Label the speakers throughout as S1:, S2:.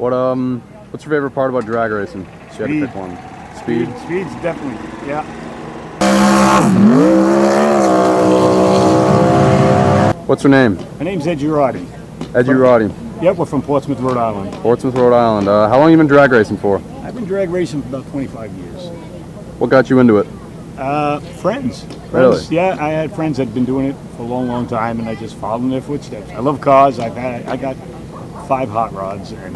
S1: What's your favorite part about drag racing? If you had to pick one. Speed?
S2: Speed's definitely, yeah.
S1: What's her name?
S2: My name's Ed Girardi.
S1: Ed Girardi.
S2: Yep, we're from Portsmouth, Rhode Island.
S1: Portsmouth, Rhode Island. How long have you been drag racing for?
S2: I've been drag racing for about 25 years.
S1: What got you into it?
S2: Friends.
S1: Really?
S2: Yeah, I had friends that had been doing it for a long, long time, and I just followed in their footsteps. I love cars. I got 5 hot rods, and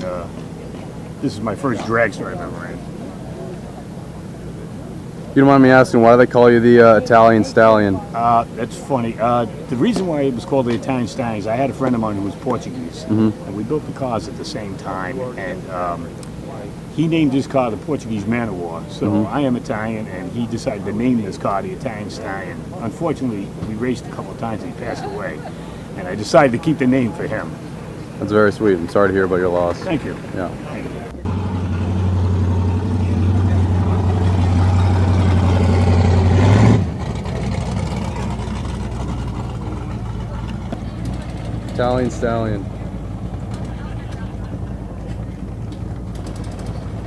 S2: this is my first dragster I've ever ran.
S1: You don't mind me asking, why do they call you the Italian Stallion?
S2: That's funny. The reason why it was called the Italian Stallion is I had a friend of mine who was Portuguese, and we built the cars at the same time, and he named his car the Portuguese Man of War. So I am Italian, and he decided to name this car the Italian Stallion. Unfortunately, we raced a couple of times and he passed away, and I decided to keep the name for him.
S1: That's very sweet. I'm sorry to hear about your loss.
S2: Thank you.
S1: Yeah.
S2: Thank you.
S1: Italian Stallion.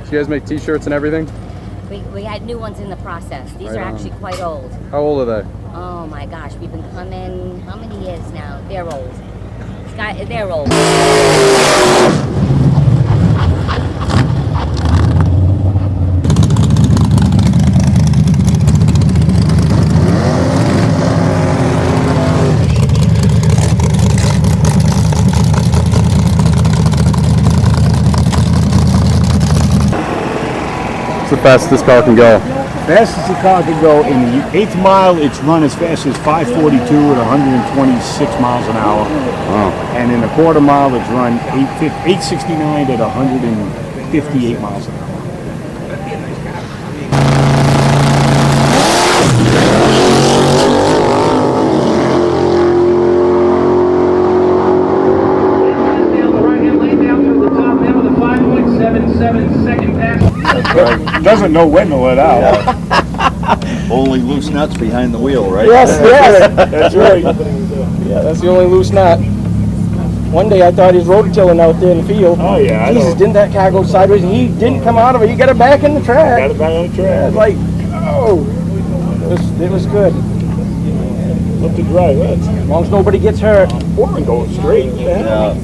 S1: So you guys make t-shirts and everything?
S3: We had new ones in the process. These
S1: Right
S3: are
S1: on.
S3: actually quite old.
S1: How old are they?
S3: Oh my gosh, we've been coming, how many years now? They're old. They're old.
S1: What's the fastest this car can go?
S2: Fastest the car can go. In the 8th mile, it's run as fast as 542 at 126 miles an hour.
S1: Wow.
S2: And in a quarter mile, it's run 869 at 158 miles an hour. Doesn't know when to let out.
S4: Yeah. Only loose nuts behind the wheel, right?
S5: Yes, yes.
S2: That's right.
S5: Yeah, that's the only loose nut. One day I thought he was rototilling out there in the field.
S2: Oh yeah, I
S5: Jesus,
S2: know.
S5: didn't that car go sideways? And he didn't come out of it. He got it back in the track.
S2: Got it back on the
S5: I
S2: track.
S5: was like, oh, it was good.
S2: Up to drive.
S5: As long as nobody gets hurt.
S2: Or going straight.
S4: Yeah.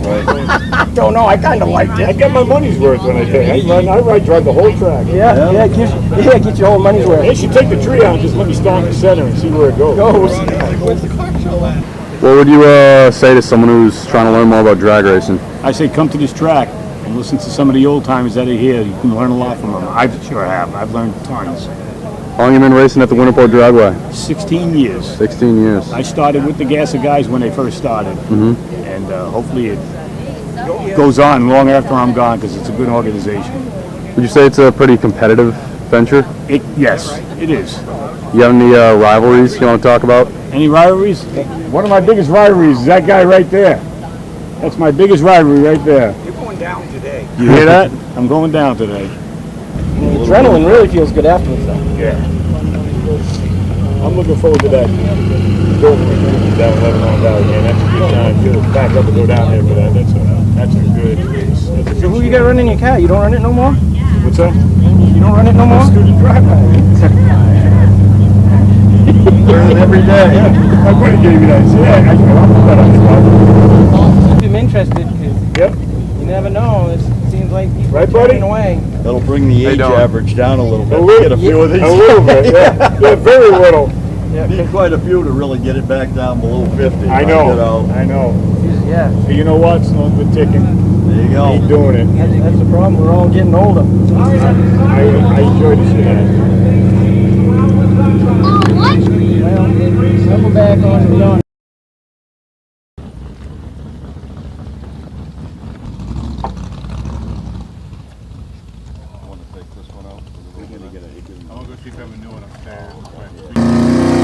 S5: I don't know. I kind of liked
S2: I
S5: it.
S2: get my money's worth when I take. I drive the whole track.
S5: Yeah, get your whole money's worth.
S2: They should take the tree out and just let me start in the center and see where it goes.
S1: What would you say to someone who's trying to learn more about drag racing?
S2: I say come to this track and listen to some of the old timers that are here. You can learn a lot from them. I sure have. I've learned tons.
S1: How long have you been racing at the Winterport Dragway?
S2: 16 years.
S1: 16 years.
S2: I started with the Gassah guys when they first started. And hopefully it goes on long after I'm gone because it's a good organization.
S1: Would you say it's a pretty competitive venture?
S2: Yes, it is.
S1: You have any rivalries you want to talk about?
S2: Any rivalries? One of my biggest rivalries is that guy right there. That's my biggest rivalry right there.
S5: You're going down today.
S2: You hear that? I'm going down today.
S5: The adrenaline really feels good afterwards, though.
S2: Yeah. I'm looking forward to that. Going down Lebanon Valley, man. That's a good time. You'll back up and go down there for that. That's a good race.
S5: So who you got running your car? You don't run it no more?
S2: What's that?
S5: You don't run it no more?
S2: Let's do the drive-by.
S4: Learn it every day.
S2: My buddy gave me that. Yeah,
S5: I'm interested because
S2: Yep.
S5: you never know. It seems like people
S2: Right,
S5: are
S2: buddy?
S5: turning away.
S4: That'll bring the age
S1: don't.
S4: average down a little bit.
S2: A little-
S4: Get a few of these.
S2: A little bit, yeah. Yeah, very little.
S4: Need quite a few to really get it back down below 50.
S2: I
S4: You
S2: know. I know.
S5: Yeah,
S2: But you know what? It's not the ticking.
S4: There you go.
S2: Keep doing it.
S5: that's the problem. We're all getting older.
S2: I enjoy the shit out of it.
S5: Well, we'll go back on the lawn.
S2: I'm gonna go see if I have a new one upstairs.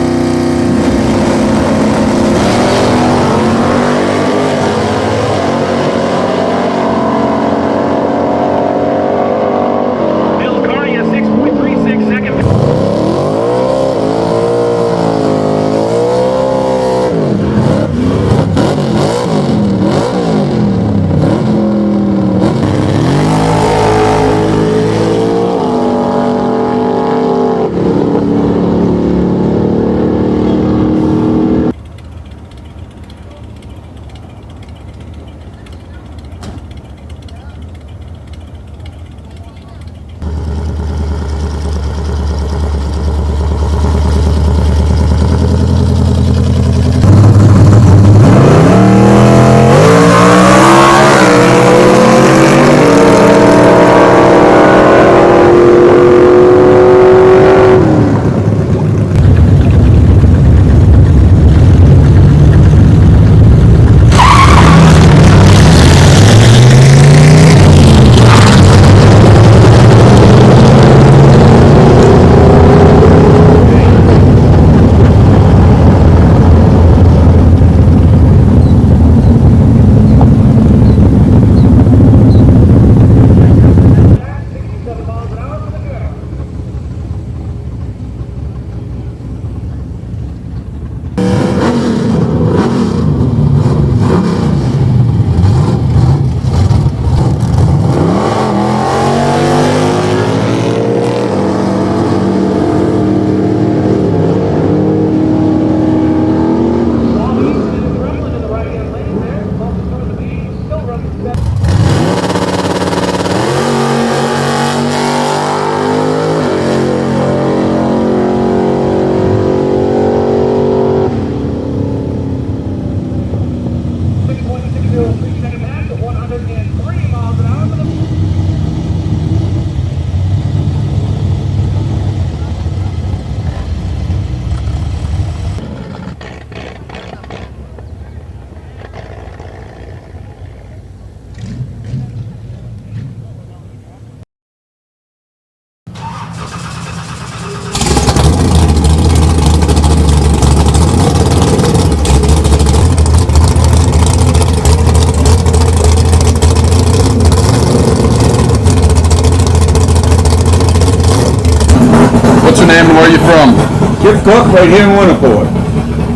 S6: Chief cook right here in Winterport.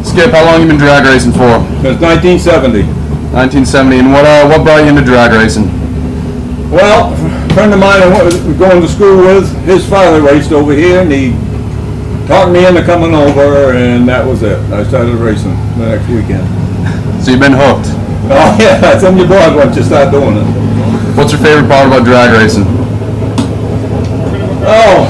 S1: Skip, how long you been drag racing for?
S6: Since 1970.
S1: 1970. And what brought you into drag racing?
S6: Well, a friend of mine I was going to school with, his father raced over here, and he talked me into coming over, and that was it. I started racing the next weekend.
S1: So you've been hooked.
S6: Oh yeah, it's on your blood once you start doing it.
S1: What's your favorite part about drag racing?
S6: Oh,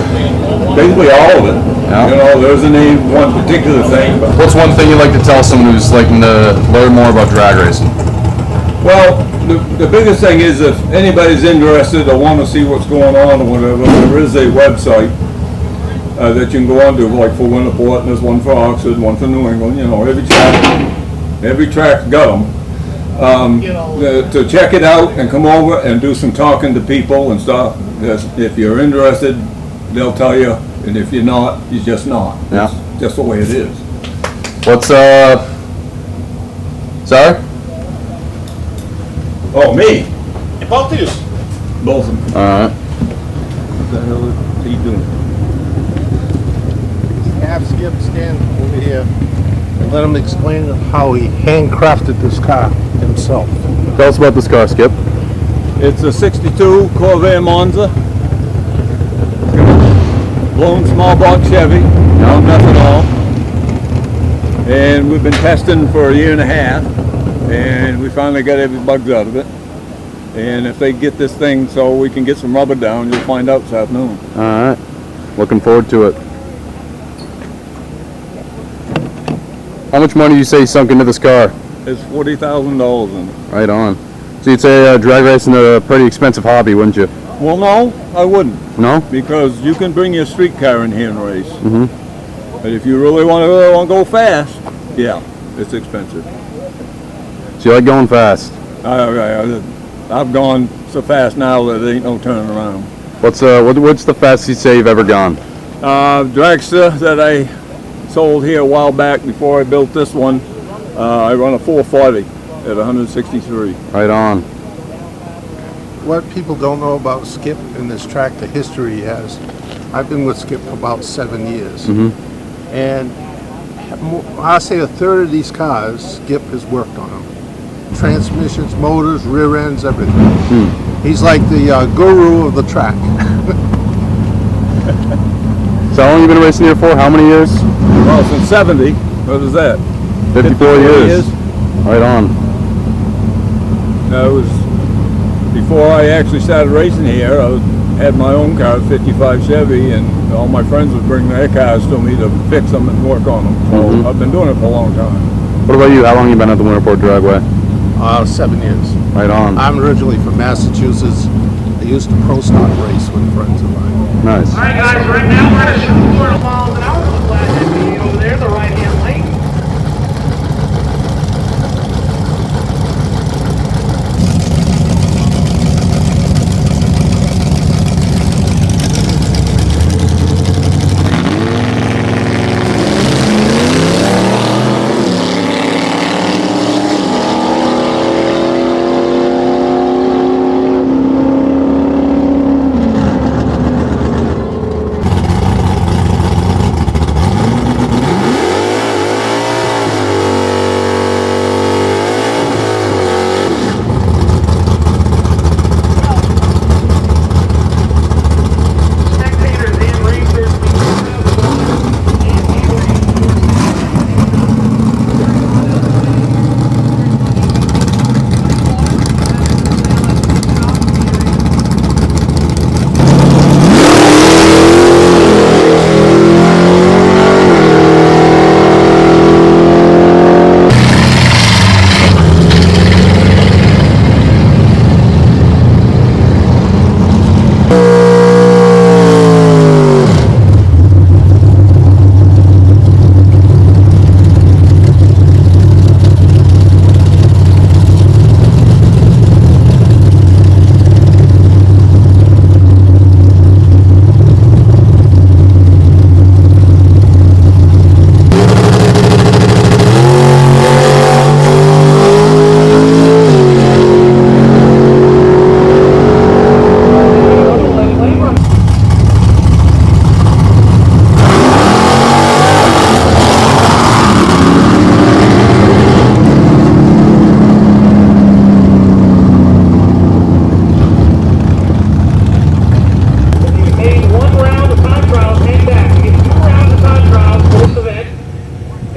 S6: basically all of it.
S1: Yeah.
S6: You know, there isn't any one particular thing, but
S1: What's one thing you'd like to tell someone who's liking to learn more about drag racing?
S6: well, the biggest thing is if anybody's interested or want to see what's going on or whatever, there is a website that you can go on to, like for Winterport, and there's one for Oxford, one for New England. You know, every track's got them. To check it out and come over and do some talking to people and stuff. If you're interested, they'll tell you, and if you're not, you're just not.
S1: Yeah.
S6: It's just the way it is.
S1: What's sorry?
S6: Oh, me?
S7: Both of you.
S6: Both of them.
S1: Alright.
S6: What the hell is he doing?
S7: Have Skip stand over here and let him explain how he handcrafted this car himself.
S1: Tell us about this car, Skip.
S6: It's a 62 Corvair Monza. Blown small block Chevy. No methanol. And we've been testing for a year and a half. And we finally got every bugs out of it. And if they get this thing so we can get some rubber down, you'll find out this afternoon.
S1: Alright. Looking forward to it. How much money do you say you sunk into this car?
S6: It's $40,000 in it.
S1: Right on. So you'd say drag racing is a pretty expensive hobby, wouldn't you?
S6: Well, no, I wouldn't.
S1: No?
S6: Because you can bring your street car in here and race.
S1: Mm-hmm.
S6: But if you really want to go fast, yeah, it's expensive.
S1: So you like going fast?
S6: I've gone so fast now that there ain't no turning around.
S1: What's the fastest you'd say you've ever gone?
S6: Dragster that I sold here a while back before I built this one, I run a 440 at 163.
S1: Right on.
S7: What people don't know about Skip and this track, the history he has. I've been with Skip for about 7 years.
S1: Mm-hmm.
S7: And I'll say a third of these cars, Skip has worked on them. Transmissions, motors, rear ends, everything. He's like the guru of the track.
S1: So how long have you been racing here for? How many years?
S6: Well, since 70. What is that?
S1: 54 years. Right on.
S6: That was before I actually started racing here. I had my own car, 55 Chevy, and all my friends would bring their cars to me to fix them and work on them. So I've been doing it for a long time.
S1: What about you? How long have you been at the Winterport Dragway?
S7: 7 years.
S1: Right on.
S7: I'm originally from Massachusetts. I used to pro stock race with friends of mine.
S1: Nice.
S8: All right, guys, right now we're at a shoot 4 miles an hour. The flash ME over there, the right-hand lane.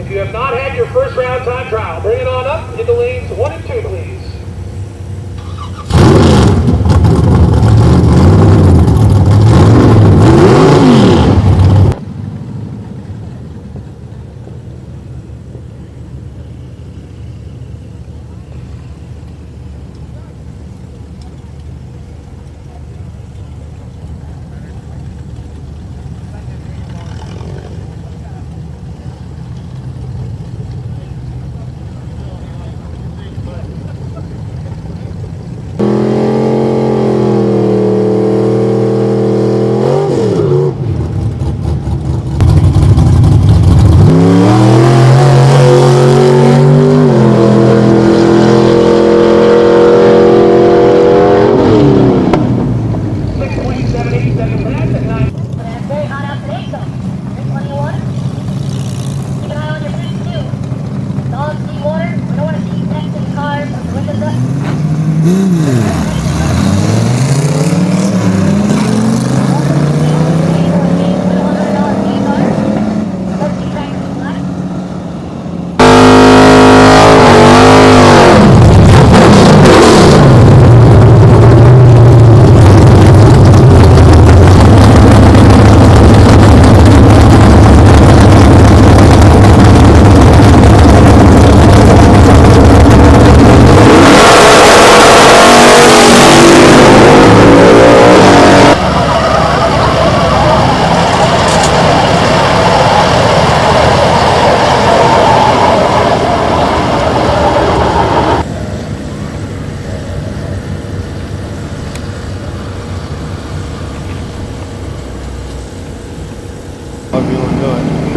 S8: If you have not had your first round time trial, bring it on up into lanes 1 and 2, please.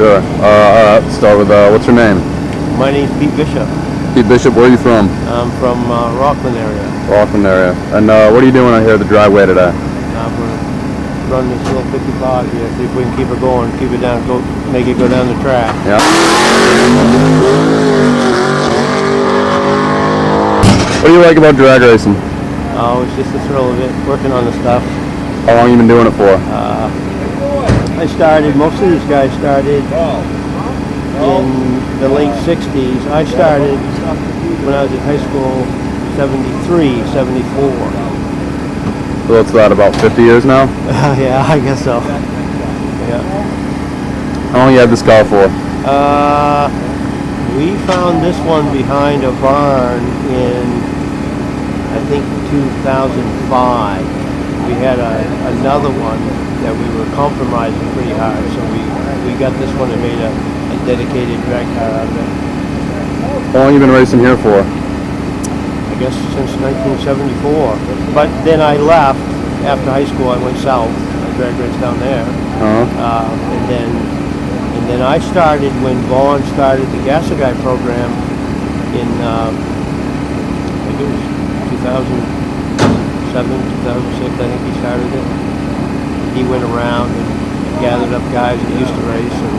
S1: Sure. Alright, let's start with, what's your name?
S5: My name's Pete Bishop.
S1: Pete Bishop, where are you from?
S5: I'm from Rockland area.
S1: Rockland area. And what are you doing out here at the dragway today?
S5: I'm going to run this little 55 here, see if we can keep it going, keep it down, make it go down the track.
S1: Yeah. What do you like about drag racing?
S5: Oh, it's just the thrill of it, working on the stuff.
S1: How long have you been doing it for?
S5: Most of these guys started in the late 60s. I started when I was in high school, 73, 74.
S1: So what's that, about 50 years now?
S5: Yeah, I guess so. Yeah.
S1: How long you had this car for?
S5: We found this one behind a barn in, I think, 2005. We had another one that we were compromising pretty hard, so we got this one and made a dedicated drag car out of it.
S1: How long you been racing here for?
S5: I guess since 1974. But then I left after high school. I went south. I drag raced down there, and then I started when Vaughn started the Gassah Guy program in I think it was 2007, 2006. I think he started it. He went around and gathered up guys that used to race and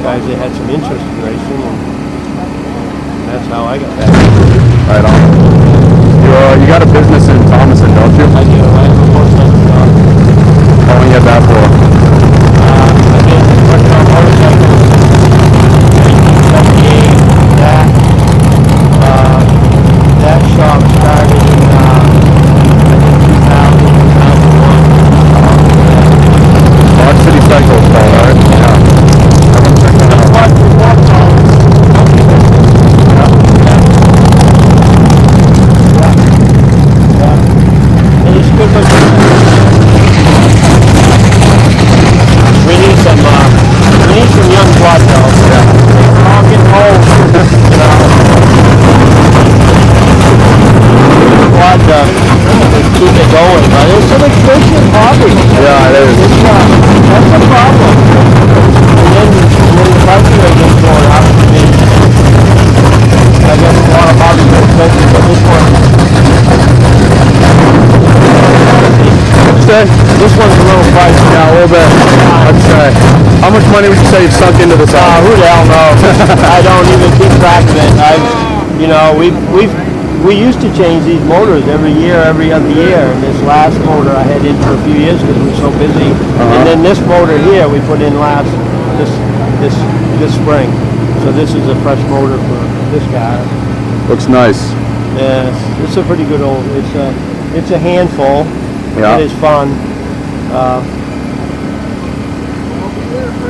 S5: guys that had some interest in racing, and that's how I got back.
S1: Right on. You got a business in Thomason, don't you?
S5: I do. I have a motorcycle shop.
S1: How long you had that for?
S5: I've been working on motorcycles since 1978. That shop started in I think 2000, 2001.
S1: Rock City Cycles, alright? Yeah.
S5: We need some young blood though. Yeah. We're all getting old, you know. Blood keep it going, but it's an expensive hobby.
S1: Yeah, it is.
S5: That's the problem. And then when the price of it gets going up, I guess a lot of hobbies are expensive, but this one. This one's a little pricey.
S1: Yeah, a little bit. I'd say. How much money would you say you've sunk into this?
S5: Who the hell knows? I don't even keep track of it. We used to change these motors every year, every other year. And this last motor I had in for a few years because we were so busy. And then this motor here we put in this spring. So this is a fresh motor for this car.
S1: Looks nice.
S5: Yeah, it's a pretty good old. It's a handful.
S1: Yeah.
S5: It is fun.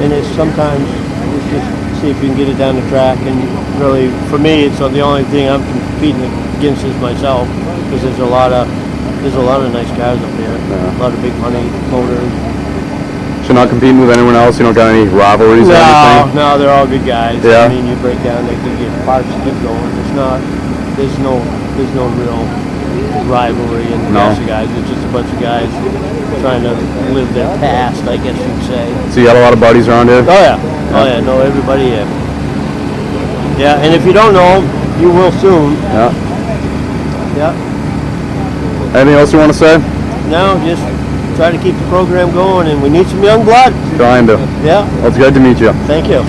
S5: And it's sometimes it's just see if you can get it down the track. And really, for me, it's the only thing I'm competing against is myself, because there's a lot of nice cars up there.
S1: Yeah.
S5: A lot of big money motors.
S1: So you're not competing with anyone else? You don't got any rivalries or anything?
S5: No, they're all good guys.
S1: Yeah.
S5: I mean, you break down, they can get parts to keep going. There's no real rivalry in the Gassah guys. It's just a bunch of guys trying to live their past, I guess you'd say.
S1: So you got a lot of buddies around here?
S5: Oh yeah. Oh yeah, know everybody here. Yeah, and if you don't know them, you will soon.
S1: Yeah.
S5: Yeah.
S1: Anything else you want to say?
S5: No, just try to keep the program going, and we need some young blood.
S1: Trying to.
S5: Yeah.
S1: Well, it's good to meet you.
S5: Thank you.